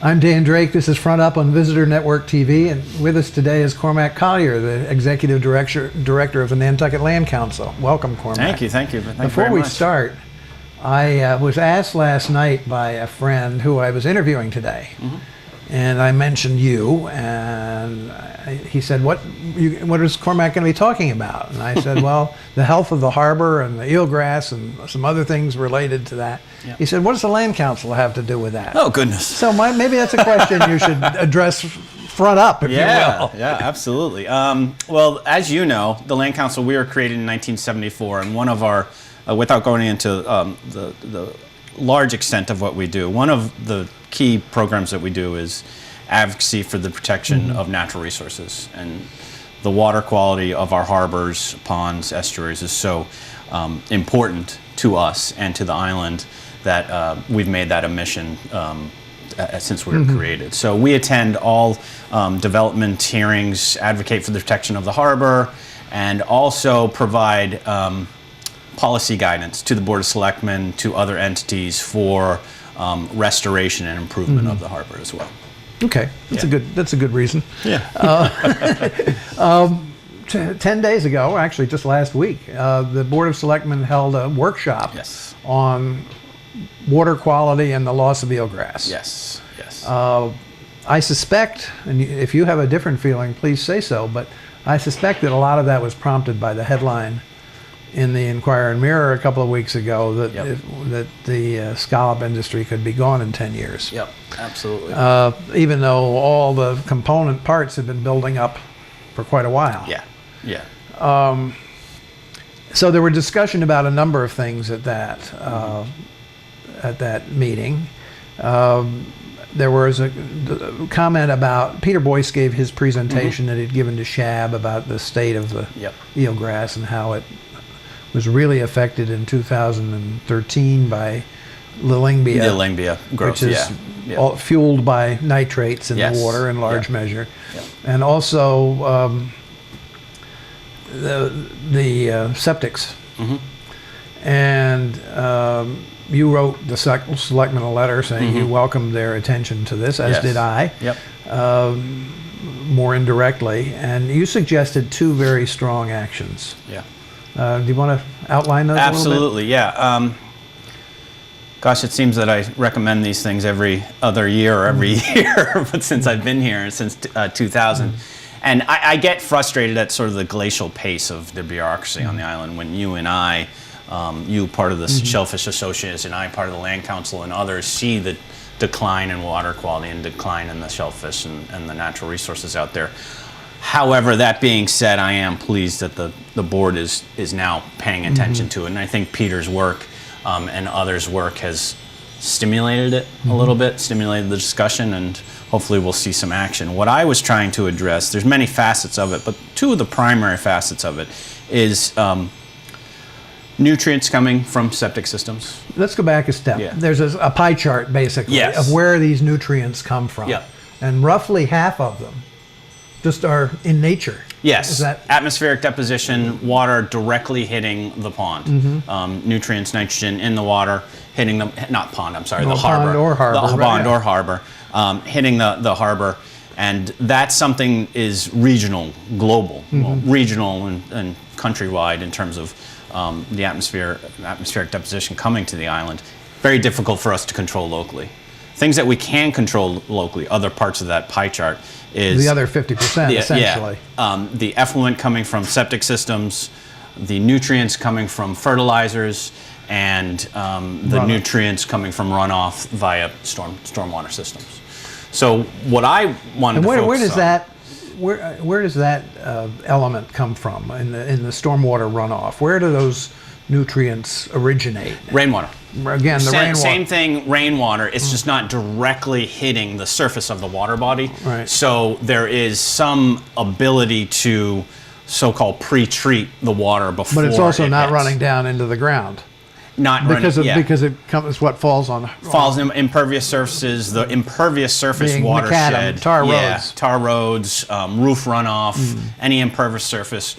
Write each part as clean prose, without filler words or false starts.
I'm Dan Drake. This is Front Up on Visitor Network TV, and with us today is Cormac Collier, the Executive Director of the Nantucket Land Council. Welcome, Cormac. Thank you. Thank you very much. Before we start, I was asked last night by a friend who I was interviewing today, and I mentioned you, and he said, what is Cormac going to be talking about? And I said, well, the health of the harbor and the eelgrass and some other things related to that. Yep. He said, what does the Land Council have to do with that? Oh, goodness. So maybe that's a question you should address front up, if you will. Yeah, absolutely. Well, as you know, the Land Council, we were created in 1974, and one of our, without going into the large extent of what we do, one of the key programs that we do is advocacy for the protection of natural resources. And the water quality of our harbors, ponds, estuaries is so important to us and to the island that we've made that a mission since we were created. So we attend all development hearings, advocate for the protection of the harbor, and also provide policy guidance to the Board of Selectmen, to other entities for restoration and improvement of the harbor as well. Okay, that's a good reason. Yeah. 10 days ago, actually just last week, the Board of Selectmen held a workshop on water quality and the loss of eelgrass. Yes. I suspect, and if you have a different feeling, please say so, but I suspect that a lot of that was prompted by the headline in the Enquirer and Mirror a couple of weeks ago that that the scallop industry could be gone in 10 years. Yep, absolutely. Even though all the component parts have been building up for quite a while. Yeah. So there were discussion about a number of things at that meeting. There was a comment about, Peter Boyce gave his presentation that he'd given to Shab about the state of the eelgrass and how it was really affected in 2013 by Lowhanging growth, which is all fueled by nitrates in the water in large measure. And also the septics. And you wrote the selectmen a letter saying you welcomed their attention to this, as did I, more indirectly. And you suggested two very strong actions. Do you want to outline those a little bit? Absolutely, yeah. Gosh, it seems that I recommend these things every other year or every year, but since I've been here, since 2000. And I get frustrated at sort of the glacial pace of the bureaucracy on the island when you and I, you part of the Shellfish Association, I part of the Land Council, and others see the decline in water quality and decline in the shellfish and the natural resources out there. However, that being said, I am pleased that the board is now paying attention to it, and I think Peter's work and others' work has stimulated it a little bit, stimulated the discussion, and hopefully we'll see some action. What I was trying to address, there's many facets of it, but two of the primary facets of it is nutrients coming from septic systems. Let's go back a step. There's a pie chart, basically, of where these nutrients come from. And roughly half of them just are in nature. Yes, is that atmospheric deposition, water directly hitting the pond. Nutrients, nitrogen in the water, hitting the, not pond, I'm sorry, the harbor. Pond or harbor. The pond or harbor, hitting the harbor. And that's something is regional, global, well, regional and countrywide in terms of the atmospheric deposition coming to the island. Very difficult for us to control locally. Things that we can control locally, other parts of that pie chart, is the other 50%, essentially. The effluent coming from septic systems, the nutrients coming from fertilizers, and the nutrients coming from runoff via stormwater systems. So what I wanted to focus on... Where does that element come from in the stormwater runoff? Where do those nutrients originate? Rainwater. Again, the rainwater. Same thing, rainwater. It's just not directly hitting the surface of the water body. Right. So there is some ability to so-called pre-treat the water before. But it's also not running down into the ground. Because it comes what falls on in impervious surfaces, the impervious surface being watershed, macadam, tar roads, roof runoff, any impervious surface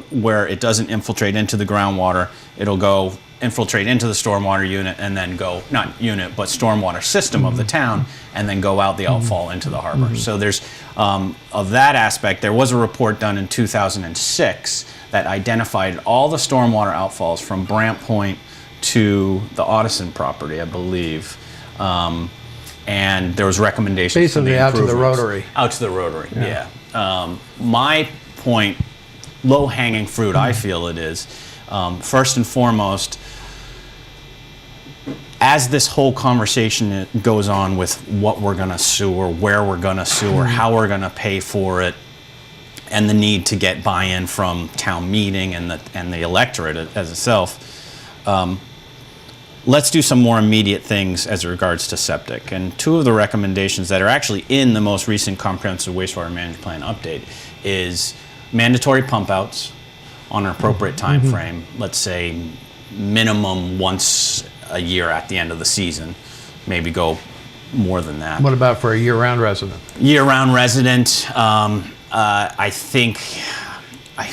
where it doesn't infiltrate into the groundwater, it'll go infiltrate into the stormwater unit and then go, not unit, but stormwater system of the town, and then go out the outfall into the harbor. So there's, of that aspect, there was a report done in 2006 that identified all the stormwater outfalls from Brant Point to the Audison property, I believe. And there was recommendations for the Basically out to the improvements. rotary. Out to the rotary, yeah. My point, low-hanging fruit, I feel it is, first and foremost, as this whole conversation goes on with what we're going to sue or where we're going to sue or how we're going to pay for it, and the need to get buy-in from town meeting and the electorate as itself, let's do some more immediate things as regards to septic. And two of the recommendations that are actually in the most recent comprehensive wastewater management plan update is mandatory pump outs on an appropriate time frame, let's say minimum once a year at the end of the season, maybe go more than that. What about for a year-round resident? Year-round resident, I think,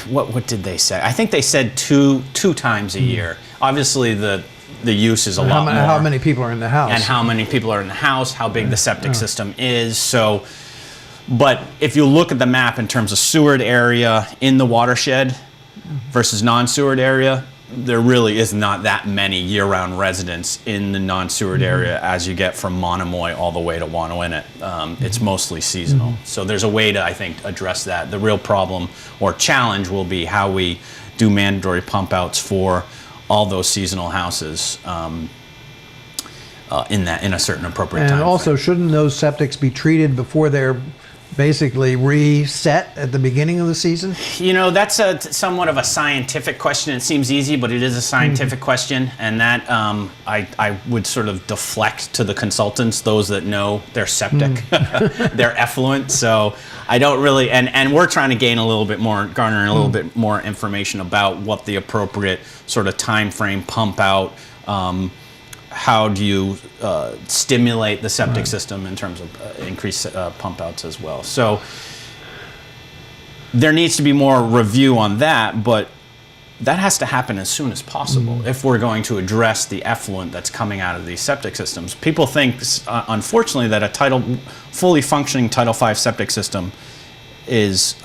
what did they say? I think they said two times a year. Obviously, the use is a lot more. How many people are in the house? And how many people are in the house, how big the septic system is. So, but if you look at the map in terms of sewered area in the watershed versus non-sewered area, there really is not that many year-round residents in the non-sewered area as you get from Monomoy all the way to Wanawinit. It's mostly seasonal. So there's a way to, I think, address that. The real problem or challenge will be how we do mandatory pump outs for all those seasonal houses in a certain appropriate time And also, frame. shouldn't those septics be treated before they're basically reset at the beginning of the season? You know, that's somewhat of a scientific question. It seems easy, but it is a scientific question, and that I would sort of deflect to the consultants, those that know their septic, their effluent. So I don't really, and we're trying to gain a little bit more, garner a little bit more information about what the appropriate sort of time frame pump out. How do you stimulate the septic system in terms of increased pump outs as well? So there needs to be more review on that, but that has to happen as soon as possible if we're going to address the effluent that's coming out of these septic systems. People think, unfortunately, that a fully functioning Title V septic system is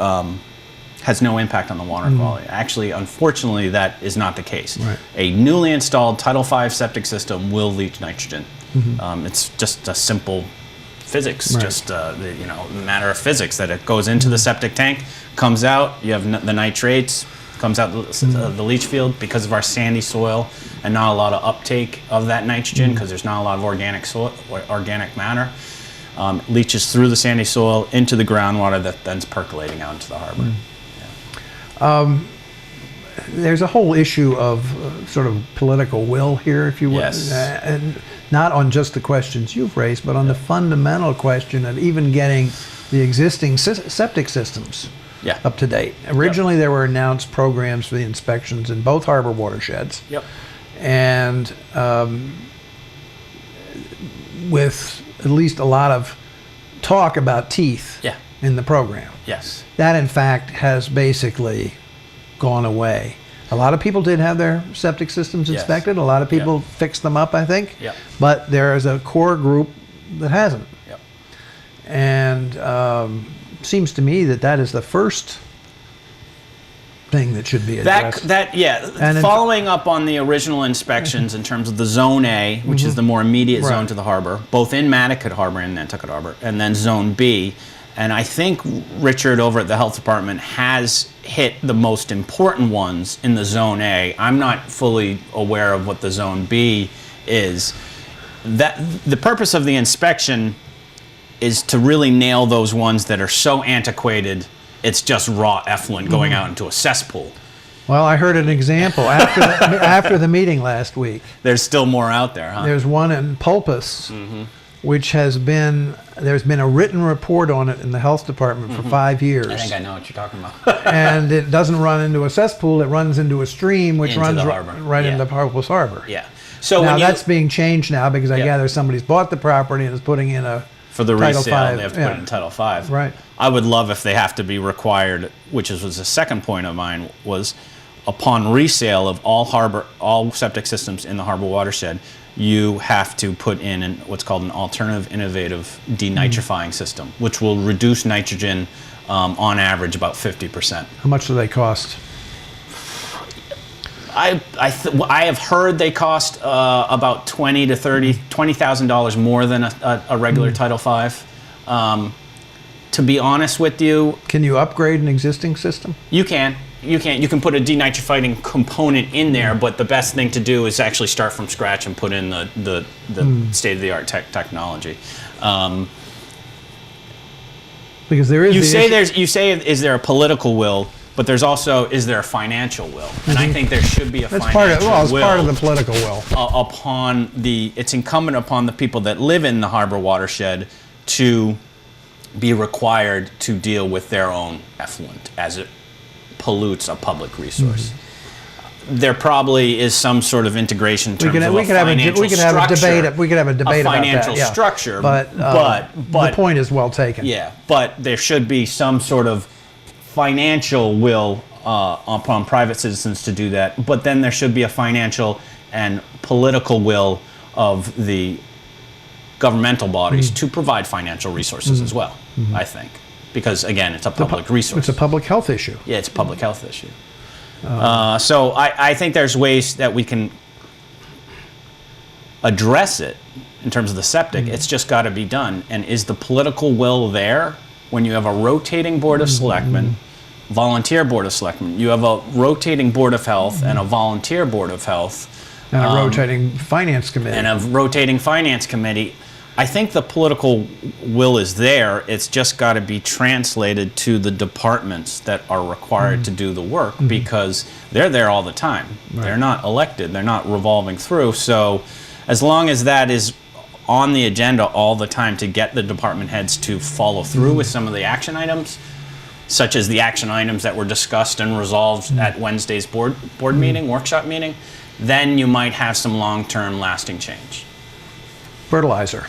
has no impact on the water quality. Actually, unfortunately, that is not the case. Right. A newly installed Title V septic system will leach nitrogen. It's just a simple physics, just a matter of physics, that it goes into the septic tank, comes out, you have the nitrates, comes out the leach field. Because of our sandy soil and not a lot of uptake of that nitrogen, because there's not a lot of organic matter, leaches through the sandy soil into the groundwater that then's percolating out into the harbor. There's a whole issue of sort of political will here, if you will. Yes. And not on just the questions you've raised, but on the fundamental question of even getting the existing septic systems up to date. Originally, there were announced programs for the inspections in both harbor watersheds. And with at least a lot of talk about teeth in the program. That, in fact, has basically gone away. A lot of people did have their septic systems inspected. A lot of people fixed them up, I think. But there is a core group that hasn't. And seems to me that is the first thing that should be addressed. Following up on the original inspections in terms of the Zone A, which is the more immediate zone to the harbor, both in Matticat Harbor and Nantucket Harbor, and then Zone B. And I think Richard over at the Health Department has hit the most important ones in the Zone A. I'm not fully aware of what the Zone B is. That the purpose of the inspection is to really nail those ones that are so antiquated, it's just raw effluent going out into a cesspool. Well, I heard an example after the meeting last week. There's still more out there, huh? There's one in Pulpus, which there's been a written report on it in the health department for 5 years. I think I know what you're talking about. And it doesn't run into a cesspool, it runs into a stream, which Into runs the harbor. right into Pulpus Harbor. So now that's being changed now because I gather somebody's bought the property and is putting in a for the Title resale, V, they have to put it in Title V. Right. I would love if they have to be required, which was the second point of mine, was upon resale of all septic systems in the harbor watershed, you have to put in what's called an alternative innovative denitrifying system, which will reduce nitrogen on average about 50%. How much do they cost? I have heard they cost about $20,000 more than a regular Title V. To be honest with you, can you upgrade an existing system? You can. You can put a denitrifying component in there, but the best thing to do is actually start from scratch and put in the state-of-the-art technology. Because there is you say is there a political will, but there's also is there a financial will, and I think there should be a financial will. It's part of the political will. It's incumbent upon the people that live in the harbor watershed to be required to deal with their own effluent as it pollutes a public resource. There probably is some sort of integration in terms of a financial structure. We could have a debate about that. Financial structure, but the point is well taken. Yeah, but there should be some sort of financial will upon private citizens to do that. But then there should be a financial and political will of the governmental bodies to provide financial resources as well, I think. Because, again, it's a public resource. It's a public health issue. Yeah, it's a public health issue. So I think there's ways that we can address it in terms of the septic. It's just got to be done. And is the political will there when you have a rotating board of selectmen, volunteer board of selectmen, you have a rotating board of health and a volunteer board of health. And a rotating finance committee. And a rotating finance committee. I think the political will is there. It's just got to be translated to the departments that are required to do the work because they're there all the time. Right. They're not elected. They're not revolving through. So as long as that is on the agenda all the time to get the department heads to follow through with some of the action items, such as the action items that were discussed and resolved at Wednesday's board meeting, workshop meeting, then you might have some long-term lasting change. Fertilizer,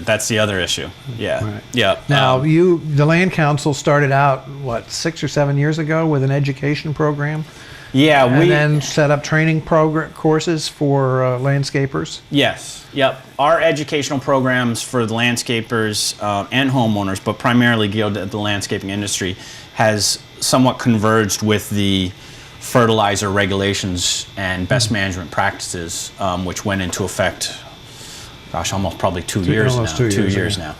that's the other issue. Yeah. Right. Yeah. Now, the Land Council started out, 6 or 7 years ago with an education program? Yeah, and then set up training courses for landscapers? Yes. Yep. Our educational programs for the landscapers and homeowners, but primarily geared at the landscaping industry, has somewhat converged with the fertilizer regulations and best management practices, which went into effect, almost probably 2 years now. 2 years now.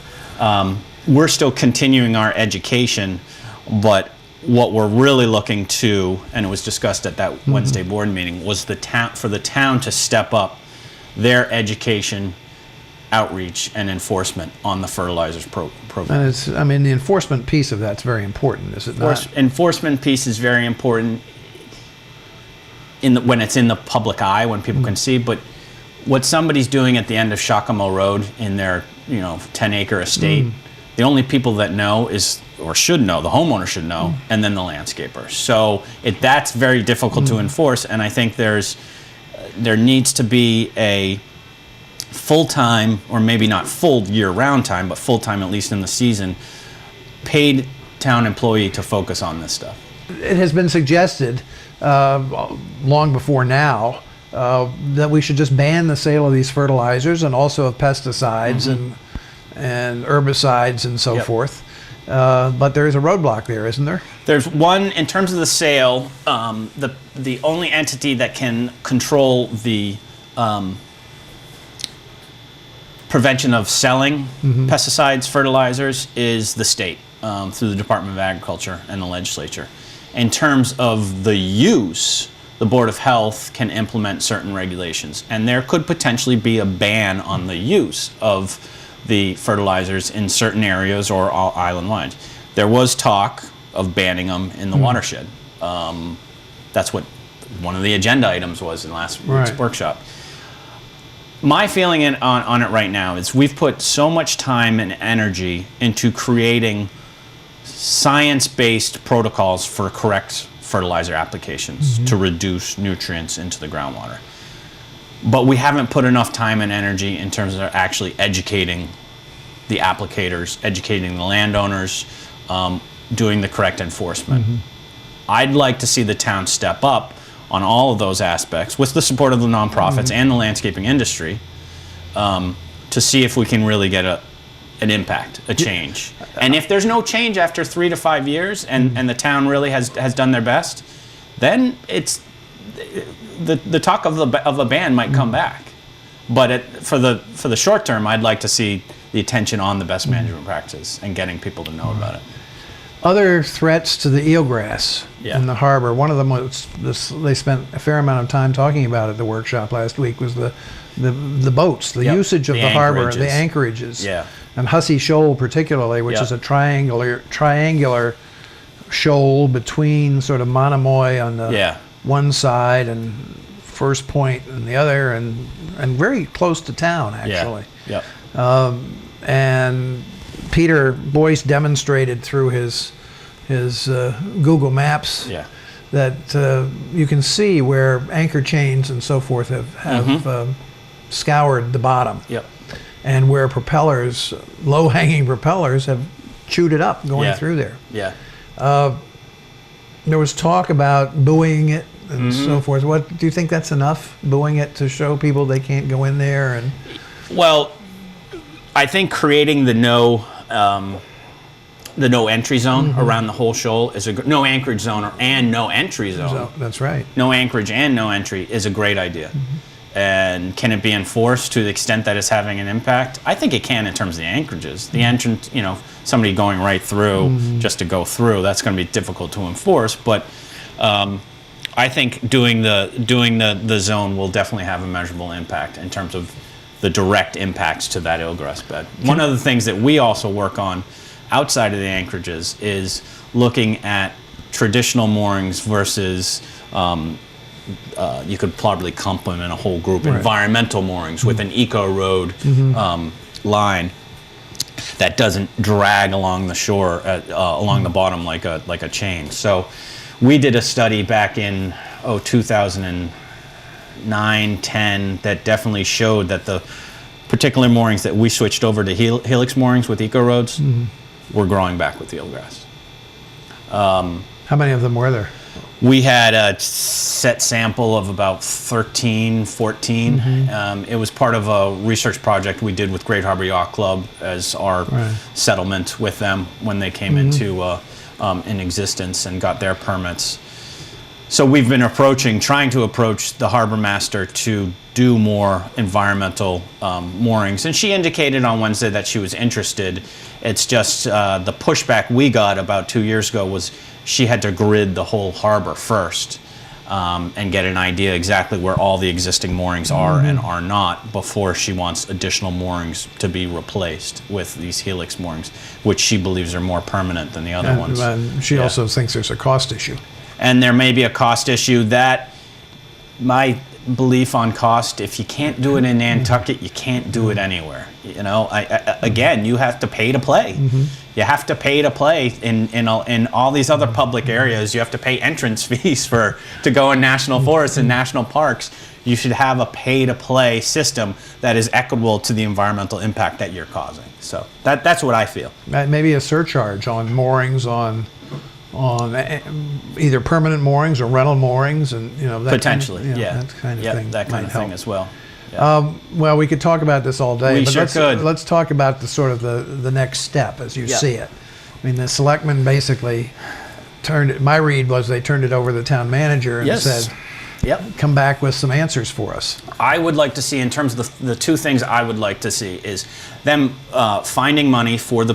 We're still continuing our education, but what we're really looking to, and it was discussed at that Wednesday board meeting, was for the town to step up their education, outreach, and enforcement on the fertilizers program. And the enforcement piece of that's very important, is it not? Enforcement piece is very important when it's in the public eye, when people can see, but what somebody's doing at the end of Shakamo Road in their 10-acre estate, the only people that know should know, the homeowner should know, and then the landscaper. So that's very difficult to enforce, and I think there needs to be a full-time, or maybe not full year-round time, but full-time at least in the season, paid town employee to focus on this stuff. It has been suggested long before now that we should just ban the sale of these fertilizers and also of pesticides and herbicides and so forth. But there is a roadblock there, isn't there? There's one, in terms of the sale, the only entity that can control the prevention of selling pesticides, fertilizers, is the state through the Department of Agriculture and the legislature. In terms of the use, the Board of Health can implement certain regulations, and there could potentially be a ban on the use of the fertilizers in certain areas or island-wide. There was talk of banning them in the watershed. That's what one of the agenda items was in last week's workshop. My feeling on it right now is we've put so much time and energy into creating science-based protocols for correct fertilizer applications to reduce nutrients into the groundwater. But we haven't put enough time and energy in terms of actually educating the applicators, educating the landowners, doing the correct enforcement. I'd like to see the town step up on all of those aspects with the support of the nonprofits and the landscaping industry, to see if we can really get an impact, a change. And if there's no change after 3 to 5 years, and the town really has done their best, then it's the talk of a ban might come back. But for the short term, I'd like to see the attention on the best management practices and getting people to know about it. Other threats to the eelgrass in the harbor. One of them was they spent a fair amount of time talking about at the workshop last week, was the boats, the usage of the harbor, the anchorages. Yeah. And Hussey Shoal particularly, which is a triangular shoal between sort of Monomoy on the one side and First Point on the other, and very close to town, actually. Yeah. And Peter Boyce demonstrated through his Google Maps that you can see where anchor chains and so forth have scoured the bottom. Yep. And where propellers, low-hanging propellers, have chewed it up going through there. Yeah. There was talk about buoying it and so forth. What do you think that's enough, buoying it, to show people they can't go in there? And well, I think creating the no entry zone around the whole shoal is no anchorage zone and no entry zone. That's right. No anchorage and no entry is a great idea. And can it be enforced to the extent that it's having an impact? I think it can in terms of the anchorages. The entrance, somebody going right through just to go through, that's going to be difficult to enforce. But I think doing the zone will definitely have a measurable impact in terms of the direct impacts to that eelgrass bed. One of the things that we also work on outside of the anchorages is looking at traditional moorings versus you could probably clump them in a whole group. Environmental moorings with an eco road line that doesn't drag along the shore, along the bottom like a chain. So we did a study back in 2009-10 that definitely showed that the particular moorings that we switched over to helix moorings with eco roads were growing back with eelgrass. How many of them were there? We had a set sample of about 13, 14. It was part of a research project we did with Great Harbor Yacht Club as our settlement with them when they came into in existence and got their permits. So we've been trying to approach the harbor master to do more environmental moorings. And she indicated on Wednesday that she was interested. It's just the pushback we got about 2 years ago was she had to grid the whole harbor first and get an idea exactly where all the existing moorings are and are not before she wants additional moorings to be replaced with these helix moorings, which she believes are more permanent than the other ones. She also thinks there's a cost issue. And there may be a cost issue. My belief on cost, if you can't do it in Nantucket, you can't do it anywhere. Again, you have to pay to play. You have to pay to play in all these other public areas. You have to pay entrance fees to go in national forests and national parks. You should have a pay-to-play system that is equitable to the environmental impact that you're causing. So that's what I feel. Maybe a surcharge on moorings on either permanent moorings or rental moorings, and that potentially, that kind of thing. That kind of thing as well. Well, we could talk about this all day, but let's talk about the next step as you see it. I mean, the selectmen basically my read was they turned it over to the town manager and said, come back with some answers for us. I would like to see, in terms of the two things I would like to see, is them finding money for the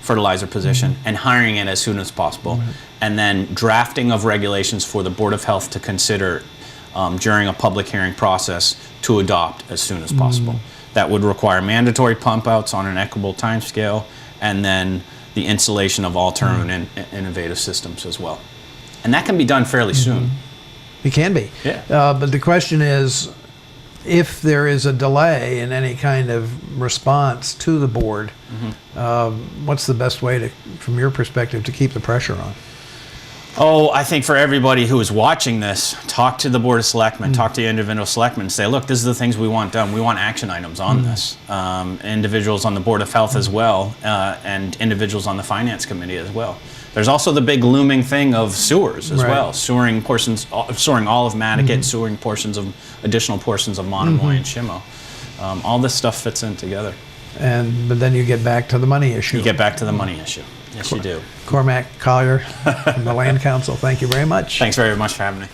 fertilizer position and hiring it as soon as possible, and then drafting of regulations for the Board of Health to consider during a public hearing process to adopt as soon as possible. That would require mandatory pump outs on an equitable timescale, and then the installation of alternative and innovative systems as well. And that can be done fairly soon. It can be. But the question is, if there is a delay in any kind of response to the board, what's the best way from your perspective, to keep the pressure on? I think for everybody who is watching this, talk to the Board of Selectmen, talk to the individual selectmen, say, look, this is the things we want done. We want action items on this. Individuals on the Board of Health as well, and individuals on the Finance Committee as well. There's also the big looming thing of sewers as Right. well, sewering all of Manicat, sewering additional portions of Monomoy and Shimo. All this stuff fits in together. But then you get back to the money issue. You get back to the money issue. Yes, you do. Cormac Collier from the Land Council, thank you very much. Thanks very much for having me.